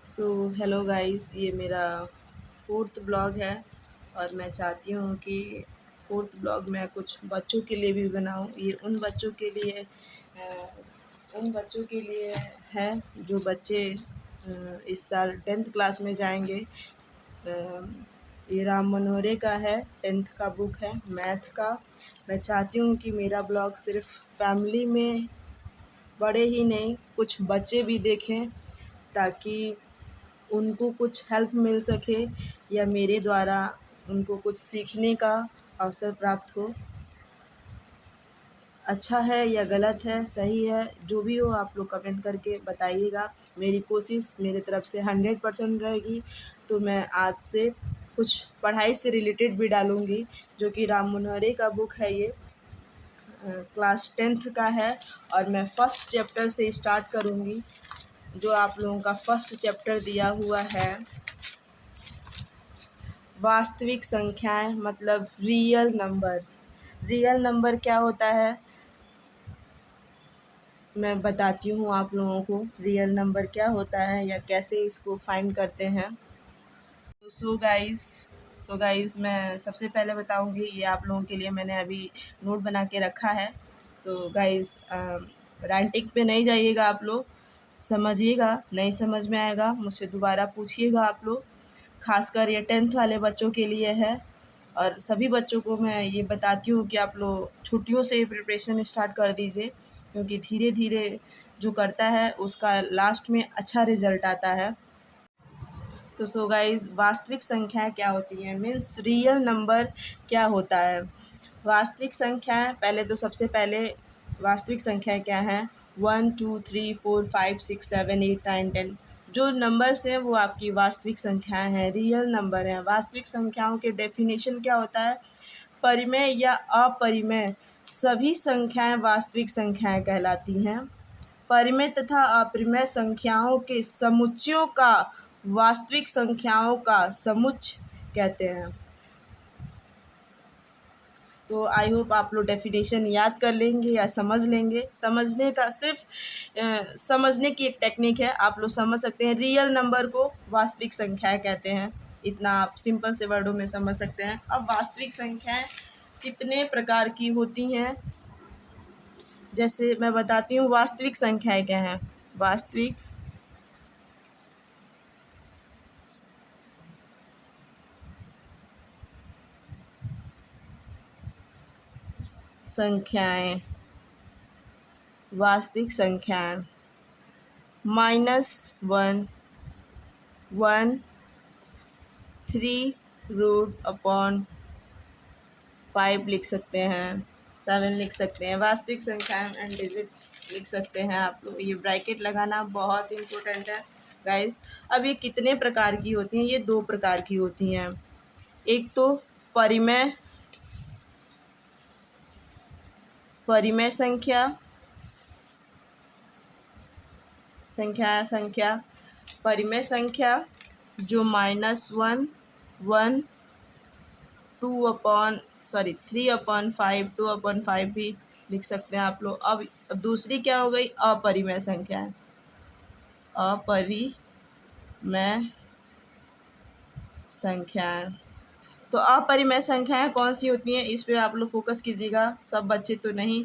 So hello guys, ये मेरा fourth blog है और मैं चाहती हूँ कि फोर्थ ब्लॉग मैं कुछ बच्चों के लिए भी बनाऊँ। ये उन बच्चों के लिए है जो बच्चे इस साल 10th क्लास में जाएंगे। ये राम मनोहरे का है, 10th का बुक है मैथ का। मैं चाहती हूँ कि मेरा ब्लॉग सिर्फ फैमिली में बड़े ही नहीं, कुछ बच्चे भी देखें ताकि उनको कुछ हेल्प मिल सके या मेरे द्वारा उनको कुछ सीखने का अवसर प्राप्त हो। अच्छा है या गलत है, सही है, जो भी हो आप लोग कमेंट करके बताइएगा। मेरी कोशिश मेरे तरफ से 100% रहेगी। तो मैं आज से कुछ पढ़ाई से रिलेटेड भी डालूँगी, जो कि राम मनोहरे का बुक है। ये क्लास 10th का है और मैं फ़र्स्ट चैप्टर से स्टार्ट करूँगी। जो आप लोगों का फ़र्स्ट चैप्टर दिया हुआ है, वास्तविक संख्याएं मतलब रियल नंबर। रियल नंबर क्या होता है मैं बताती हूँ आप लोगों को। रियल नंबर क्या होता है या कैसे इसको फाइंड करते हैं। तो सो गाइस मैं सबसे पहले बताऊंगी, ये आप लोगों के लिए मैंने अभी नोट बना के रखा है। तो गाइस राइटिंग पे नहीं जाइएगा, आप लोग समझिएगा। नहीं समझ में आएगा मुझसे दोबारा पूछिएगा आप लोग। खासकर ये 10th वाले बच्चों के लिए है और सभी बच्चों को मैं ये बताती हूँ कि आप लोग छुट्टियों से प्रिपरेशन स्टार्ट कर दीजिए, क्योंकि धीरे धीरे जो करता है उसका लास्ट में अच्छा रिजल्ट आता है। तो सो गाइस, वास्तविक संख्याएं क्या होती हैं, मीन्स रियल नंबर क्या होता है। वास्तविक संख्याएं, पहले तो सबसे पहले वास्तविक संख्याएं क्या हैं। 1 2 3 4 5 6 7 8 9 10 जो नंबर्स हैं वो आपकी वास्तविक संख्याएं हैं, रियल नंबर हैं। वास्तविक संख्याओं के डेफिनेशन क्या होता है, परिमेय या अपरिमेय सभी संख्याएं वास्तविक संख्याएं कहलाती हैं। परिमेय तथा अपरिमेय संख्याओं के समुच्चयों का वास्तविक संख्याओं का समुच्चय कहते हैं। तो आई होप आप लोग डेफिनेशन याद कर लेंगे या समझ लेंगे। समझने का सिर्फ समझने की एक टेक्निक है, आप लोग समझ सकते हैं। रियल नंबर को वास्तविक संख्याएं कहते हैं, इतना आप सिंपल से वर्डों में समझ सकते हैं। अब वास्तविक संख्याएं कितने प्रकार की होती हैं, जैसे मैं बताती हूँ वास्तविक संख्याएं क्या हैं। वास्तविक संख्याएं, वास्तविक संख्याएं -1 1 3√5 लिख सकते हैं, 7 लिख सकते हैं। वास्तविक संख्याएं एंड डिजिट लिख सकते हैं आप लोग। ये ब्रैकेट लगाना बहुत इम्पोर्टेंट है गाइस। अब ये कितने प्रकार की होती हैं, ये 2 प्रकार की होती हैं। एक तो परिमेय परिमेय संख्या परिमेय संख्या जो -1 1 3/5 2/5 भी लिख सकते हैं आप लोग। अब दूसरी क्या हो गई, अपरिमेय संख्याएं। अपरिमेय संख्याएं, तो अपरिमेय संख्याएं कौन सी होती हैं, इस पे आप लोग फोकस कीजिएगा। सब बच्चे तो नहीं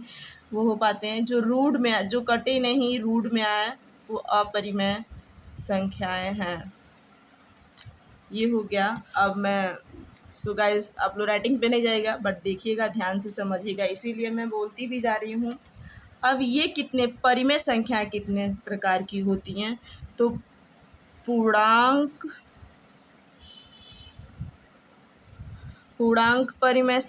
वो हो पाते हैं, जो रूट में जो कटे नहीं रूट में आए वो अपरिमेय संख्याएं हैं। ये हो गया। अब मैं सो गाइस, आप लोग राइटिंग पे नहीं जाएगा बट देखिएगा, ध्यान से समझिएगा, इसीलिए मैं बोलती भी जा रही हूँ। अब ये कितने परिमेय संख्याएं कितने प्रकार की होती हैं, तो पूर्णांक परिमेय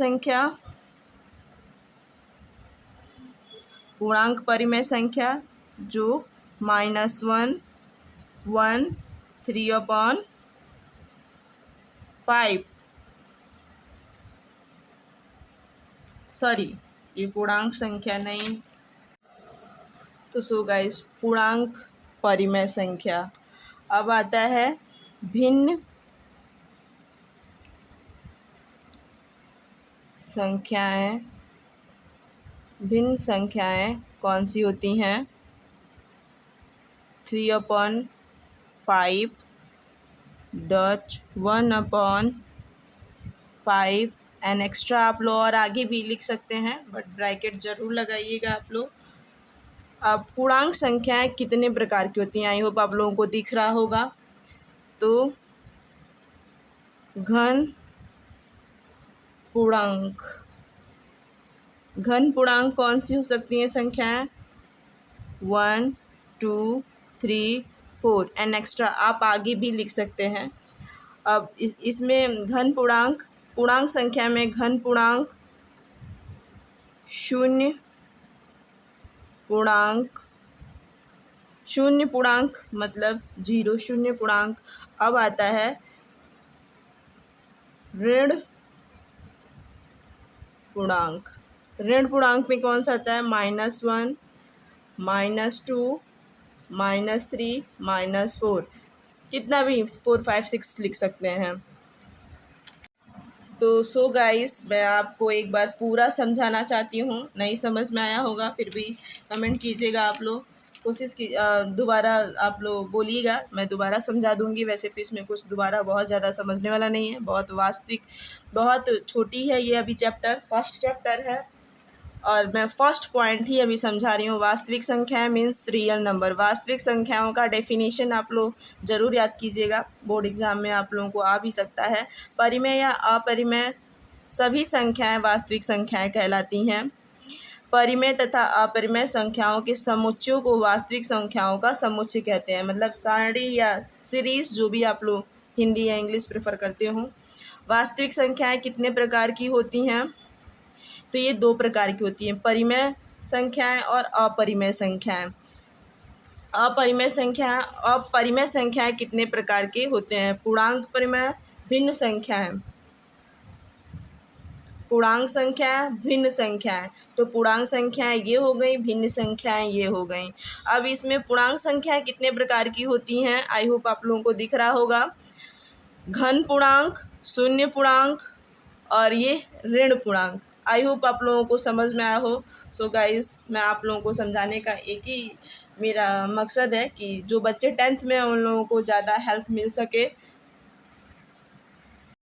संख्या जो -1 1 3/5 सॉरी, ये पूर्णांक संख्या नहीं। तो सो गाइस, पूर्णांक परिमेय संख्या। अब आता है भिन्न संख्याएं। भिन्न संख्याएं कौन सी होती हैं, 3/5 डॉट 1/5 एन एक्स्ट्रा आप लोग और आगे भी लिख सकते हैं, बट ब्रैकेट ज़रूर लगाइएगा आप लोग। अब पूर्णांक संख्याएं कितने प्रकार की होती हैं, आई होप आप लोगों को दिख रहा होगा। तो घन पूर्णांक, घन पूर्णांक कौन सी हो सकती हैं संख्याएं? 1, 2, 3, 4 एंड एक्स्ट्रा आप आगे भी लिख सकते हैं। अब इसमें घन पूर्णांक, पूर्णांक संख्या में घन पूर्णांक, शून्य पूर्णांक, शून्य पूर्णांक मतलब 0 शून्य पूर्णांक। अब आता है ऋण पूर्णांक। ऋण पूर्णांक में कौन सा आता है? -1, -2, -3, -4, कितना भी 4, 5, 6 लिख सकते हैं। तो सो गाइस, मैं आपको एक बार पूरा समझाना चाहती हूँ, नहीं समझ में आया होगा फिर भी कमेंट कीजिएगा आप लोग, कोशिश की दोबारा आप लोग बोलिएगा, मैं दोबारा समझा दूँगी। वैसे तो इसमें कुछ दोबारा बहुत ज़्यादा समझने वाला नहीं है, बहुत वास्तविक, बहुत छोटी है ये अभी चैप्टर, फर्स्ट चैप्टर है और मैं फर्स्ट पॉइंट ही अभी समझा रही हूँ। वास्तविक संख्याएं मीन्स रियल नंबर। वास्तविक संख्याओं का डेफिनेशन आप लोग ज़रूर याद कीजिएगा, बोर्ड एग्ज़ाम में आप लोगों को आ भी सकता है। परिमेय या अपरिमेय सभी संख्याएं वास्तविक संख्याएं कहलाती हैं। परिमेय तथा अपरिमेय संख्याओं के समुच्चयों को वास्तविक संख्याओं का समुच्चय कहते हैं, मतलब सारणी या सीरीज, जो भी आप लोग हिंदी या इंग्लिश प्रेफर करते हो। वास्तविक संख्याएं कितने प्रकार की होती हैं? तो ये 2 प्रकार की होती हैं, परिमेय संख्याएं और अपरिमेय संख्याएं। अपरिमेय संख्याएं कितने प्रकार के होते हैं? पूर्णांक परिमेय, भिन्न संख्याएं, पूर्णांक संख्याएं, भिन्न संख्याएं। तो पूर्णांक संख्याएं ये हो गई, भिन्न संख्याएं ये हो गई। अब इसमें पूर्णांक संख्याएं कितने प्रकार की होती हैं? आई होप आप लोगों को दिख रहा होगा। घन पूर्णांक, शून्य पूर्णांक और ये ऋण पूर्णांक। आई होप आप लोगों को समझ में आया हो। सो गाइस, मैं आप लोगों को समझाने का एक ही मेरा मकसद है कि जो बच्चे 10th में उन लोगों को ज़्यादा हेल्प मिल सके,